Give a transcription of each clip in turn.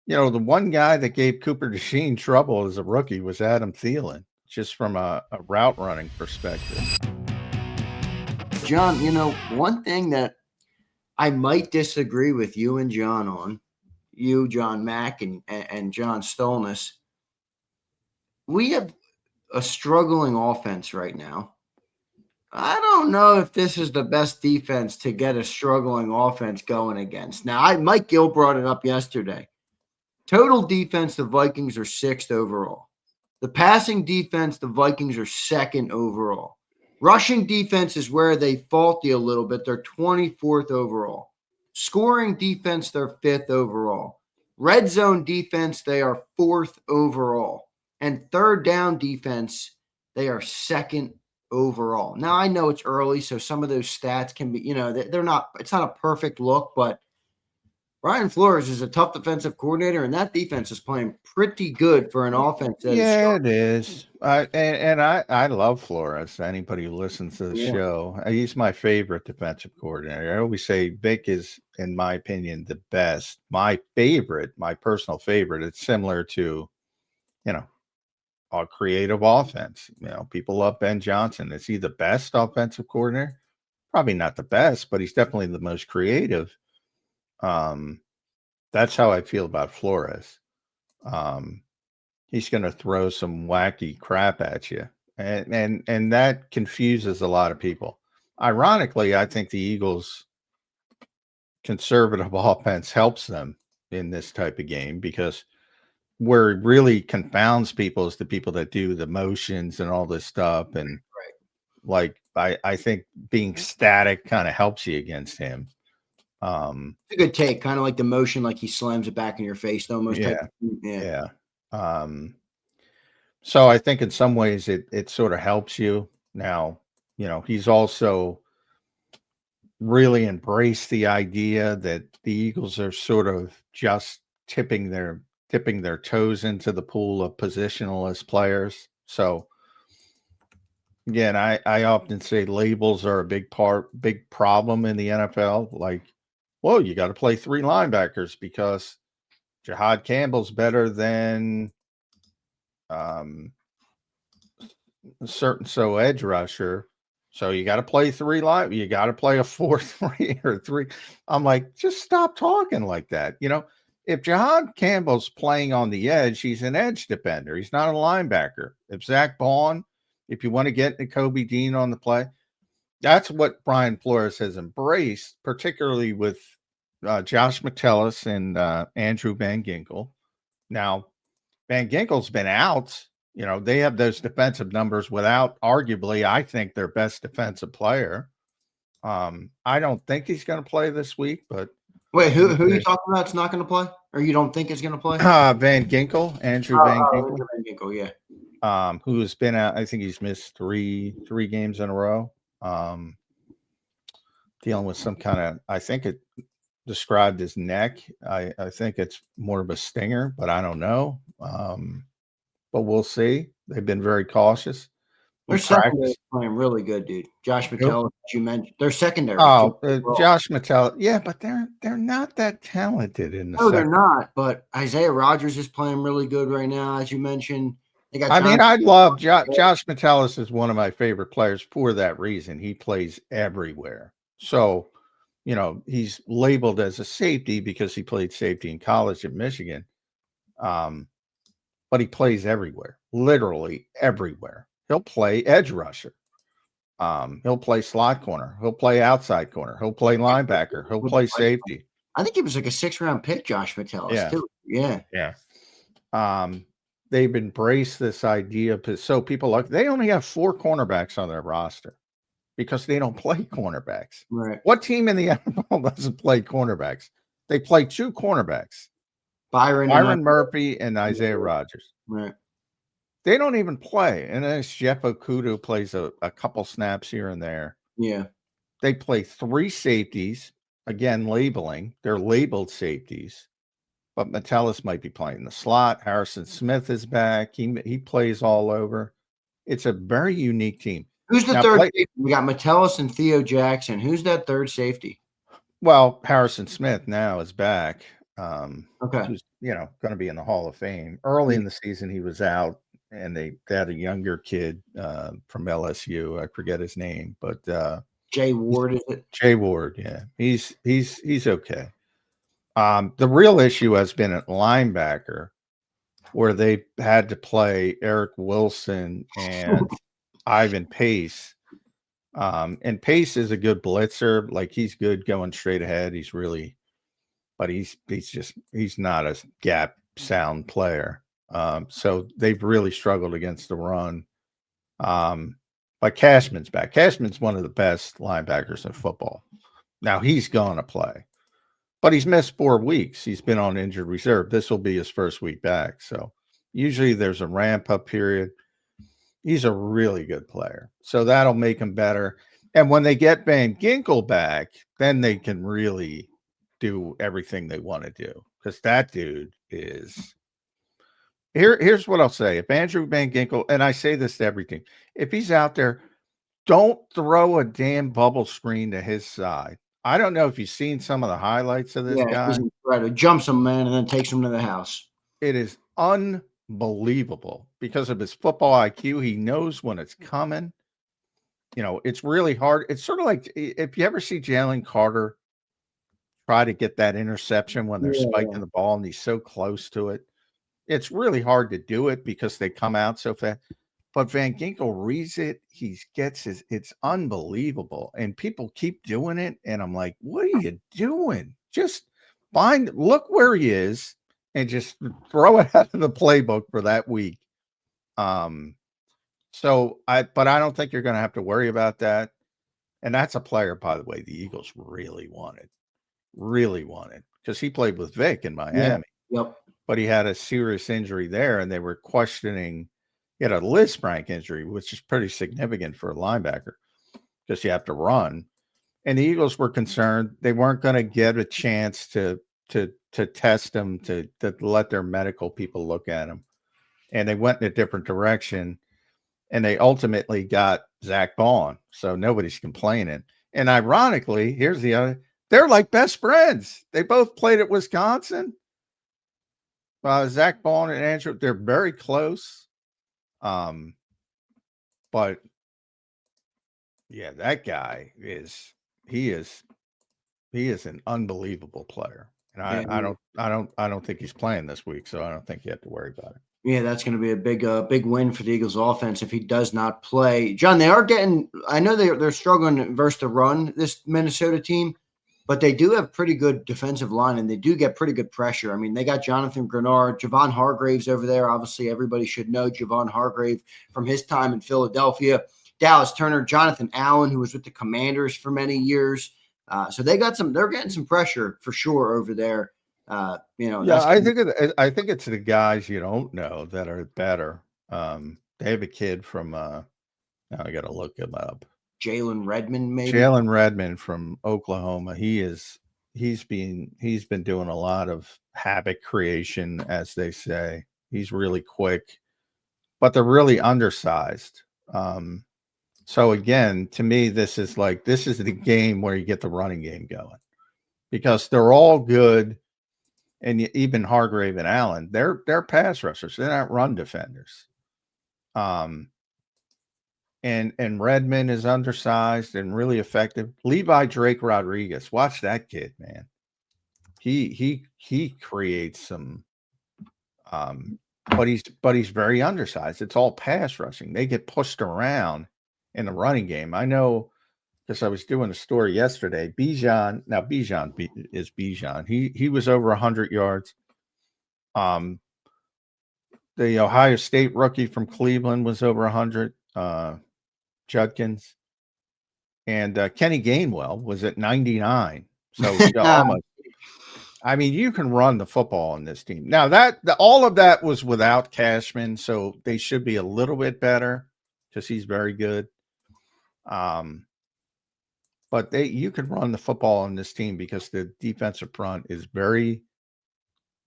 The one guy that gave Cooper DeJean trouble as a rookie was Adam Thielen, just from a route running perspective. John, one thing that I might disagree with you and John on, you, John Mack, and John Stolness, we have a struggling offense right now. I don't know if this is the best defense to get a struggling offense going against. Now, Mike Gill brought it up yesterday. Total defense, the Vikings are sixth overall. The passing defense, the Vikings are second overall. Rushing defense is where they faulty a little bit. They're 24th overall. Scoring defense, they're fifth overall. Red zone defense, they are fourth overall. And third down defense, they are second overall. Now, I know it's early, so some of those stats can be, they're not, it's not a perfect look, but Brian Flores is a tough defensive coordinator, and that defense is playing pretty good for an offense that is Yeah, struggling. it is. I love Flores. Anybody who listens to the Yeah. show, he's my favorite defensive coordinator. I always say Vic is, in my opinion, the best. My favorite, my personal favorite. It's similar to, a creative offense. People love Ben Johnson. Is he the best offensive coordinator? Probably not the best, but he's definitely the most creative. That's how I feel about Flores. He's going to throw some wacky crap at you, and that confuses a lot of people. Ironically, I think the Eagles' conservative offense helps them in this type of game, because where it really confounds people is the people that do the motions and all this stuff. And like, I think being static kind of helps you against him. It's a good take, kind of like the motion, like he slams it back in your face, almost. Yeah, Yeah. So I think in some ways it sort of helps you. Now, he's also really embraced the idea that the Eagles are sort of just tipping their toes into the pool of positionless players. So again, I often say labels are a big problem in the NFL. Like, well, you got to play three linebackers because Jahad Campbell's better than certain edge rusher. So you got to play three line. You got to play a 4-3 or 3. I'm like, just stop talking like that. If Jahad Campbell's playing on the edge, he's an edge defender. He's not a linebacker. If Zach Bond, if you want to get Nakobe Dean on the play, that's what Brian Flores has embraced, particularly with Josh Metellus and Andrew Van Ginkel. Now, Van Ginkel's been out. They have those defensive numbers without, arguably, I think, their best defensive player. I don't think he's going to play this week, but wait, who are you talking about? It's not going to play, or you don't think is going to play? Van Ginkel, Andrew Van Ginkel. Van Ginkel, yeah. Who has been out? I think he's missed three games in a row. Dealing with some kind of, I think it described his neck. I think it's more of a stinger, but I don't know. But we'll see. They've been very cautious. Their secondary is playing really good, dude. Josh Metellus, you mentioned their secondary. Oh, Josh Metellus. Yeah, but they're not that talented in the. No, they're not. But Isaiah Rodgers is playing really good right now, as you mentioned. I love Josh Metellus is one of my favorite players for that reason. He plays everywhere. So, he's labeled as a safety because he played safety in college at Michigan. But he plays everywhere, literally everywhere. He'll play edge rusher. He'll play slot corner. He'll play outside corner. He'll play linebacker. He'll play safety. I think he was like a 6th-round pick, Josh Metellus, too. Yeah. They've embraced this idea. So people they only have 4 cornerbacks on their roster because they don't play cornerbacks. Right. What team in the NFL doesn't play cornerbacks? They play 2 cornerbacks. Byron Murphy and Isaiah Rodgers. Right. They don't even play. And then Jeff Okudah plays a couple snaps here and there. Yeah. They play 3 safeties. Again, labeling. They're labeled safeties. But Metellus might be playing the slot. Harrison Smith is back. He plays all over. It's a very unique team. Who's the third safety? We got Metellus and Theo Jackson. Who's that third safety? Well, Harrison Smith now is back. Okay. Who's going to be in the Hall of Fame. Early in the season, he was out, and they had a younger kid from LSU. I forget his name, but Jay Ward, is it? Jay Ward. Yeah, he's okay. The real issue has been at linebacker, where they had to play Eric Wilson and Ivan Pace. And Pace is a good blitzer. Like, he's good going straight ahead. But he's not a gap sound player. So they've really struggled against the run. But Cashman's back. Cashman's one of the best linebackers in football. Now he's going to play, but he's missed 4 weeks. He's been on injured reserve. This will be his first week back. So usually there's a ramp up period. He's a really good player. So that'll make him better. And when they get Van Ginkel back, then they can really do everything they want to do, because that dude is here's what I'll say. If Andrew Van Ginkel, and I say this to every team, if he's out there, don't throw a damn bubble screen to his side. I don't know if you've seen some of the highlights of this guy. He's incredible. Jumps him, man, and then takes him to the house. It is unbelievable because of his football IQ. He knows when it's coming. It's really hard. It's sort of like if you ever see Jalen Carter try to get that interception when they're spiking the ball and he's so close to it. It's really hard to do it because they come out so fast. But Van Ginkel reads it. It's unbelievable. And people keep doing it. And I'm like, what are you doing? Just look where he is and just throw it out of the playbook for that week. But I don't think you're going to have to worry about that. And that's a player, by the way, the Eagles really wanted, because he played with Vic in Miami. Yep. But he had a serious injury there, and they were questioning. He had a Lisfranc injury, which is pretty significant for a linebacker because you have to run. And the Eagles were concerned they weren't going to get a chance to test him, to let their medical people look at him. And they went in a different direction, and they ultimately got Zach Bond. So nobody's complaining. And ironically, here's the other. They're like best friends. They both played at Wisconsin. Zach Bond and Andrew, they're very close. But yeah, that guy is an unbelievable player. And I don't think he's playing this week, so I don't think you have to worry about it. Yeah, that's going to be a big win for the Eagles offense if he does not play. John, they are getting, I know they're struggling versus the run, this Minnesota team, but they do have pretty good defensive line, and they do get pretty good pressure. I mean, they got Jonathan Grenard, Javon Hargraves over there. Obviously, everybody should know Javon Hargrave from his time in Philadelphia. Dallas Turner, Jonathan Allen, who was with the Commanders for many years. So they're getting some pressure for sure over there. I think it's the guys you don't know that are better. They have a kid from now I got to look him up. Jalen Redmond, maybe. Jalen Redmond from Oklahoma. He's been doing a lot of havoc creation, as they say. He's really quick, but they're really undersized. So again, to me, this is the game where you get the running game going, because they're all good. And even Hargrave and Allen, they're pass rushers. They're not run defenders. And Redmond is undersized and really effective. Levi Drake Rodriguez, watch that kid, man. He creates some, but he's very undersized. It's all pass rushing. They get pushed around in the running game. I know, because I was doing a story yesterday. Bijan is Bijan. He was over 100 yards. The Ohio State rookie from Cleveland was over 100. Judkins, and Kenny Gainwell was at 99. So almost. I mean, you can run the football on this team. Now all of that was without Cashman, so they should be a little bit better because he's very good. But you can run the football on this team because the defensive front is very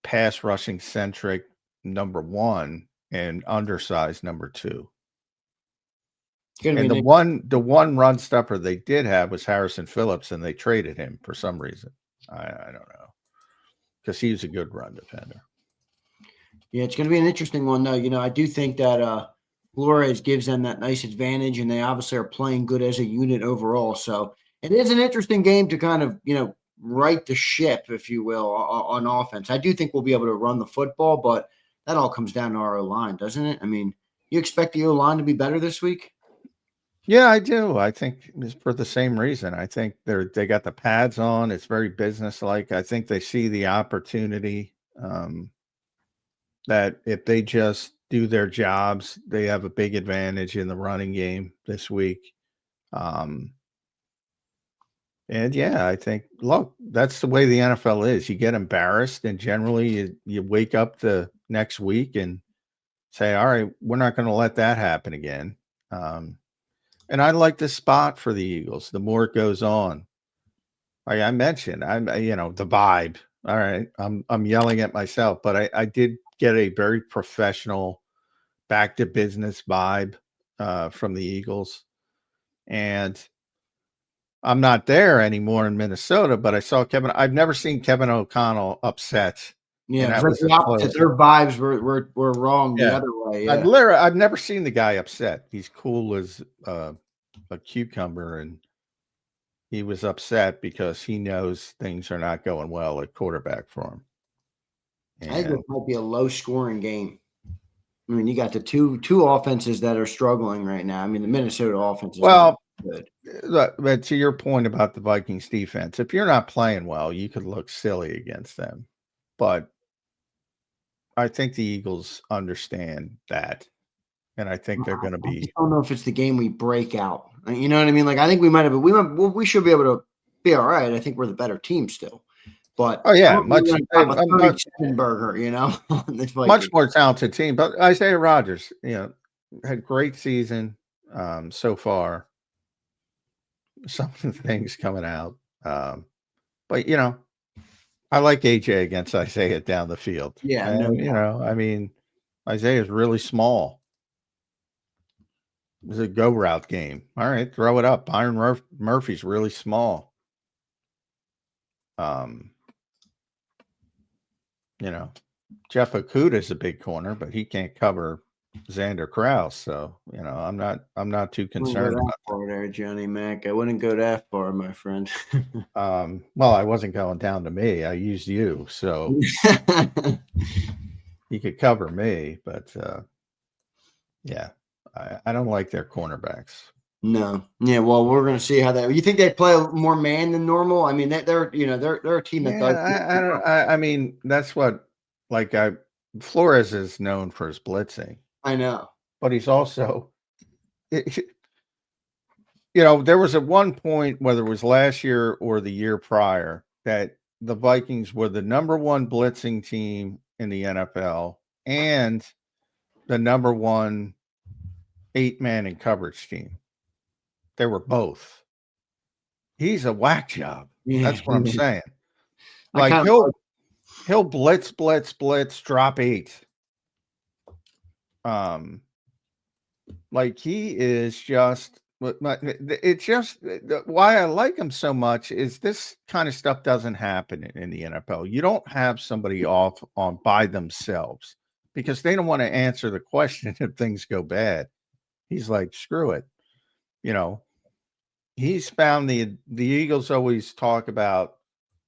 pass rushing centric, number one, and undersized, number two. And the one run stopper they did have was Harrison Phillips, and they traded him for some reason. I don't know, because he's a good run defender. Yeah, it's going to be an interesting one, though. I do think that Flores gives them that nice advantage, and they obviously are playing good as a unit overall. So it is an interesting game to kind of, right the ship, if you will, on offense. I do think we'll be able to run the football, but that all comes down to our O-line, doesn't it? I mean, you expect the O-line to be better this week? Yeah, I do. I think it's for the same reason. I think they got the pads on. It's very businesslike. I think they see the opportunity that if they just do their jobs, they have a big advantage in the running game this week. And yeah, I think, look, that's the way the NFL is. You get embarrassed, and generally you wake up the next week and say, all right, we're not going to let that happen again. And I like this spot for the Eagles. The more it goes on, like I mentioned, the vibe. All right, I'm yelling at myself, but I did get a very professional, back to business vibe from the Eagles, and I'm not there anymore in Minnesota. But I saw Kevin. I've never seen Kevin O'Connell upset, Yeah, and it's that like was the the opposite. closing. Their vibes were wrong the Yeah, other way. Yeah. I've never seen the guy upset. He's cool as a cucumber, and he was upset because he knows things are not going well at quarterback for him. I think And it might be a low scoring game. I mean, you got the two offenses that are struggling right now. I mean, the Minnesota offense is not well, good. but to your point about the Vikings defense, if you're not playing well, you could look silly against them. But I think the Eagles understand that, and I think they're going to I just be. don't know if it's the game we break out. You know what I mean? Like, I think we might have. We should be able to be all right. I think we're the better team still, but Oh I yeah, don't think we're much going to pop a 37 burger. On this much Vikings. more talented team. But Isaiah Rodgers, had great season so far. Some of the things coming out, but I like AJ against Isaiah down the field. Yeah, no And, doubt. I mean, Isaiah is really small. It's a go route game. All right, throw it up. Byron Murphy's really small. Um, Jeff Okudah's a big corner, but he can't cover Zander Krause. So, I'm not too I wouldn't go concerned that about far there, Johnny Mac. I wouldn't go that far, my friend. that. Well, I wasn't going down to me. I used you. So he could cover me, but yeah, I don't like their cornerbacks. No. Yeah, well, we're going to see how that. You think they play more man than normal? I mean, they're a team that does. Yeah, I don't. I mean, that's what like Flores is known for his blitzing, I know. but he's also, there was at one point, whether it was last year or the year prior, that the Vikings were the number one blitzing team in the NFL and the number one 8-man in coverage team. They were both. He's a whack job. Yeah, That's what I'm saying. I Like kind of he'll blitz, drop 8. Like he is just. It's just why I like him so much is this kind of stuff doesn't happen in the NFL. You don't have somebody off on by themselves because they don't want to answer the question if things go bad. He's like, screw it. He's found the Eagles always talk about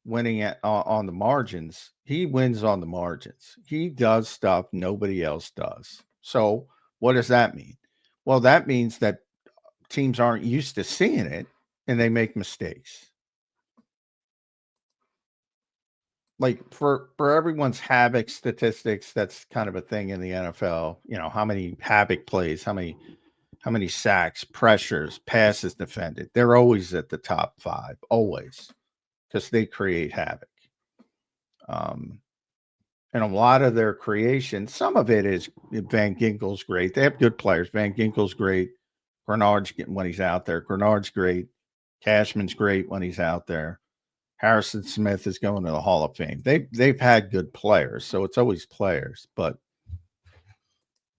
winning on the margins. He wins on the margins. He does stuff nobody else does. So what does that mean? Well, that means that teams aren't used to seeing it and they make mistakes. Like for everyone's Havoc statistics, that's kind of a thing in the NFL. How many Havoc plays, how many sacks, pressures, passes defended. They're always at the top 5, always, because they create havoc. And a lot of their creation, some of it is Van Ginkel's great. They have good players. Van Ginkel's great. Grenard's when he's out there. Grenard's great. Cashman's great when he's out there. Harrison Smith is going to the Hall of Fame. They've had good players, so it's always players, but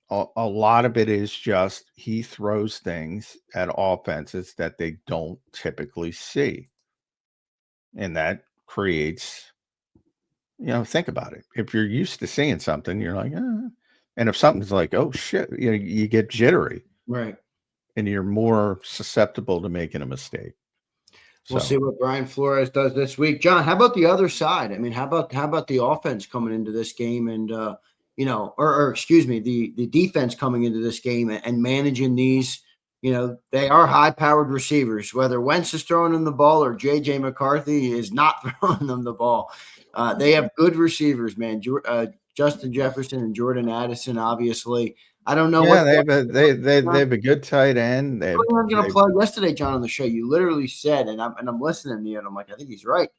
a lot of it is just he throws things at offenses that they don't typically see. And that creates, think about it. If you're used to seeing something, you're like, and if something's like, oh shit, you get jittery, Right. and you're more susceptible to making a mistake. We'll So see what Brian Flores does this week. John, how about the other side? I mean, how about the offense coming into this game and or excuse me, the defense coming into this game and managing these, they are high-powered receivers, whether Wentz is throwing them the ball or JJ McCarthy is not throwing them the ball. They have good receivers, man. Justin Jefferson and Jordan Addison, obviously. I don't know yeah, what they have a good tight end. I was going to plug yesterday, John, on the show. You literally said, and I'm listening to you, and I'm like, I think he's right.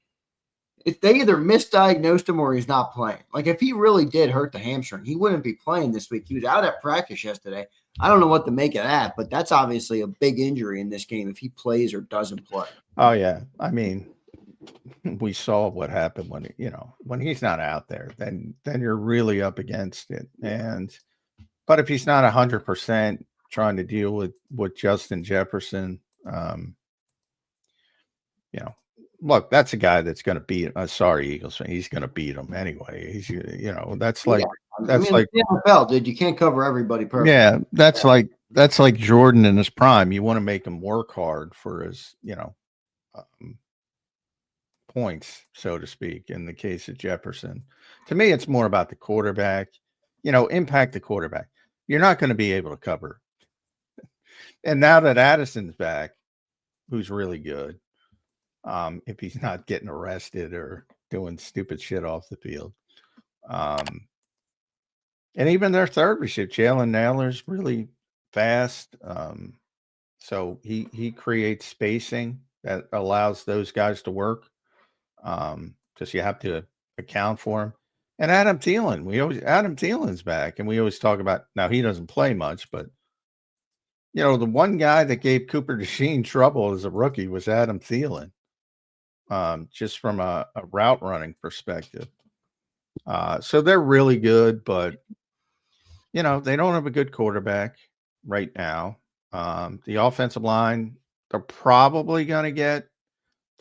If they either misdiagnosed him or he's not playing. Like if he really did hurt the hamstring, he wouldn't be playing this week. He was out at practice yesterday. I don't know what to make of that, but that's obviously a big injury in this game if he plays or doesn't play. Oh yeah, I mean, we saw what happened when he's not out there, then you're really up against it. But if he's not 100% trying to deal with Justin Jefferson, look, that's a guy that's going to beat. Sorry, Eagles fan, he's going to beat him anyway. He's that's like the NFL, dude. You can't cover everybody perfectly. Yeah, that's like Jordan in his prime. You want to make him work hard for his points, so to speak. In the case of Jefferson, to me, it's more about the quarterback. Impact the quarterback. You're not going to be able to cover. And now that Addison's back, who's really good, if he's not getting arrested or doing stupid shit off the field. And even their third receiver, Jalen Nailor's really fast. So he creates spacing that allows those guys to work. Because you have to account for him. And Adam Thielen's back, and we always talk about, now he doesn't play much, but the one guy that gave Cooper DeJean trouble as a rookie was Adam Thielen. Just from a route running perspective. So they're really good, but they don't have a good quarterback right now. The offensive line, they're probably going to get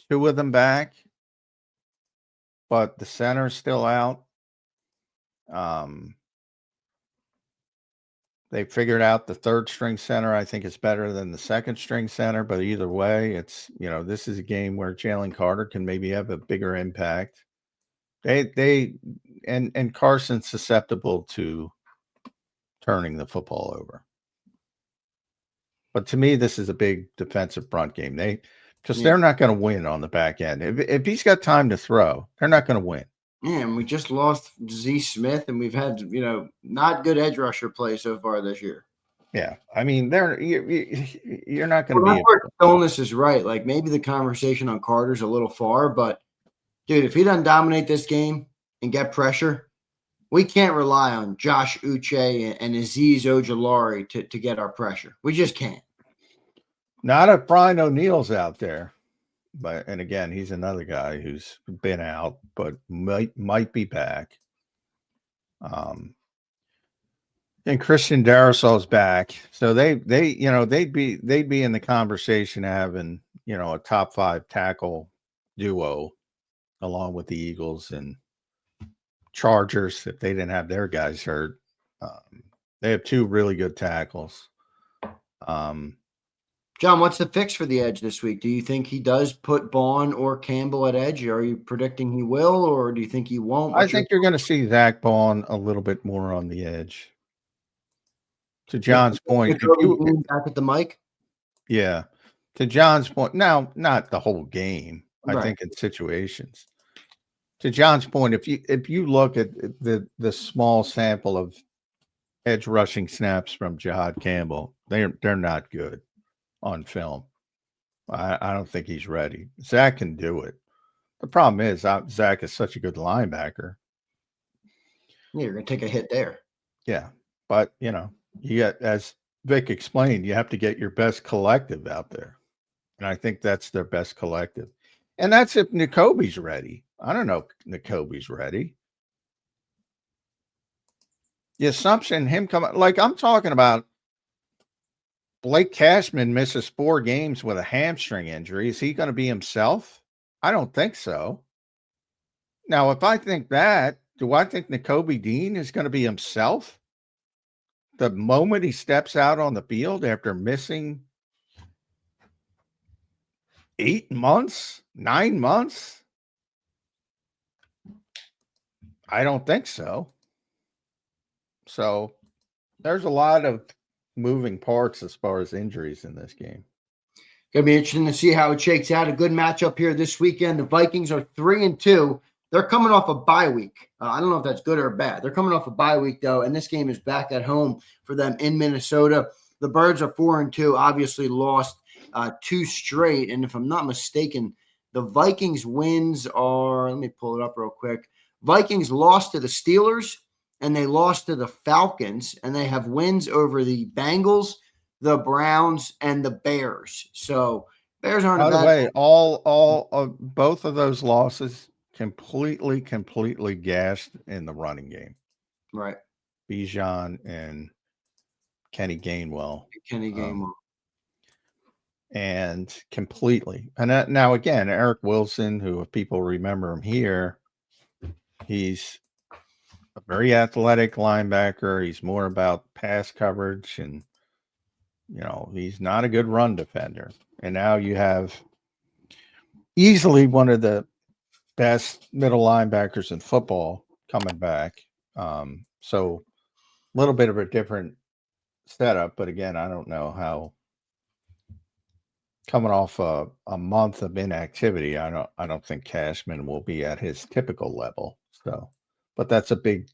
two of them back, but the center's still out. They figured out the third string center, I think, is better than the second string center, but either way, it's, this is a game where Jalen Carter can maybe have a bigger impact. And Carson's susceptible to turning the football over. But to me, this is a big defensive front game. They're not going to win on the back end. If he's got time to throw, they're not going to win. Yeah, and we just lost Z Smith, and we've had, not good edge rusher play so far this year. Yeah, I mean, you're not going to be. Stillness is right. Like maybe the conversation on Carter's a little far, but dude, if he doesn't dominate this game and get pressure, we can't rely on Josh Uche and Azeez Ojulari to get our pressure. We just can't. Not if Brian O'Neill's out there. And again, he's another guy who's been out, but might be back. And Christian Darisol's back, so they'd be in the conversation having a top 5 tackle duo, along with the Eagles and Chargers if they didn't have their guys hurt. They have 2 really good tackles. John, what's the fix for the edge this week? Do you think he does put Bond or Campbell at edge? Are you predicting he will, or do you think he won't? I think you're going to see Zach Bond a little bit more on the edge. To John's point, back at the mic. Yeah, to John's point. Now, not the whole game. Right. I think in situations. To John's point, if you look at the small sample of edge rushing snaps from Jahad Campbell, they're not good on film. I don't think he's ready. Zach can do it. The problem is Zach is such a good linebacker. Yeah, you're going to take a hit there. Yeah, but you got, as Vic explained, you have to get your best collective out there, and I think that's their best collective. And that's if Nakobe's ready. I don't know if Nakobe's ready. The assumption him coming, like I'm talking about, Blake Cashman misses 4 games with a hamstring injury. Is he going to be himself? I don't think so. Now, if I think that, do I think Nakobe Dean is going to be himself the moment he steps out on the field after missing 8 months, 9 months? I don't think so. So there's a lot of moving parts as far as injuries in this game. Going to be interesting to see how it shakes out. A good matchup here this weekend. The Vikings are 3-2. They're coming off a bye week. I don't know if that's good or bad. They're coming off a bye week, though, and this game is back at home for them in Minnesota. The Birds are 4-2, obviously lost 2 straight. And if I'm not mistaken, the Vikings wins are, let me pull it up real quick. Vikings lost to the Steelers, and they lost to the Falcons, and they have wins over the Bengals, the Browns, and the Bears. So Bears aren't. By the way, all of both of those losses completely gashed in the running game. Right. Bijan and Kenny Gainwell. And completely. And now again, Eric Wilson, who if people remember him here, he's a very athletic linebacker. He's more about pass coverage, and he's not a good run defender. And now you have easily one of the best middle linebackers in football coming back. So a little bit of a different setup, but again, I don't know how coming off a month of inactivity, I don't think Cashman will be at his typical level. So, but that's a big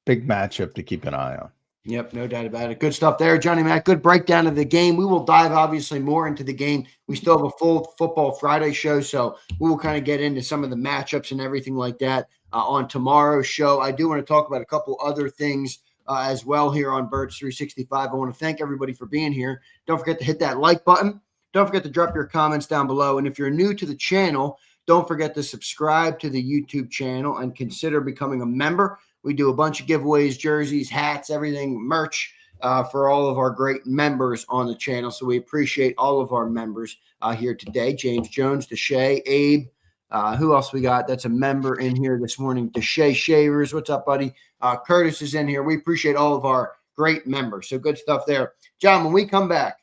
matchup to keep an eye on. Yep, no doubt about it. Good stuff there, Johnny Mac. Good breakdown of the game. We will dive obviously more into the game. We still have a full Football Friday show, so we will kind of get into some of the matchups and everything like that on tomorrow's show. I do want to talk about a couple other things as well here on Birds 365. I want to thank everybody for being here. Don't forget to hit that like button. Don't forget to drop your comments down below. And if you're new to the channel, don't forget to subscribe to the YouTube channel and consider becoming a member. We do a bunch of giveaways, jerseys, hats, everything, merch for all of our great members on the channel. So we appreciate all of our members here today. James Jones, Deshae, Abe. Who else we got that's a member in here this morning? Deshae Shavers. What's up, buddy? Curtis is in here. We appreciate all of our great members. So good stuff there. John, when we come back,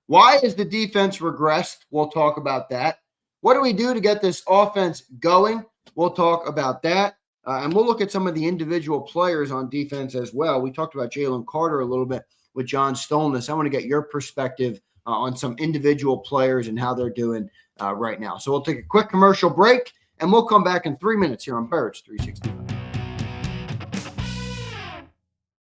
why is the defense regressed? We'll talk about that. What do we do to get this offense going? We'll talk about that. And we'll look at some of the individual players on defense as well. We talked about Jalen Carter a little bit with John Stolness. I want to get your perspective on some individual players and how they're doing right now. So we'll take a quick commercial break, and we'll come back in 3 minutes here on Birds 365.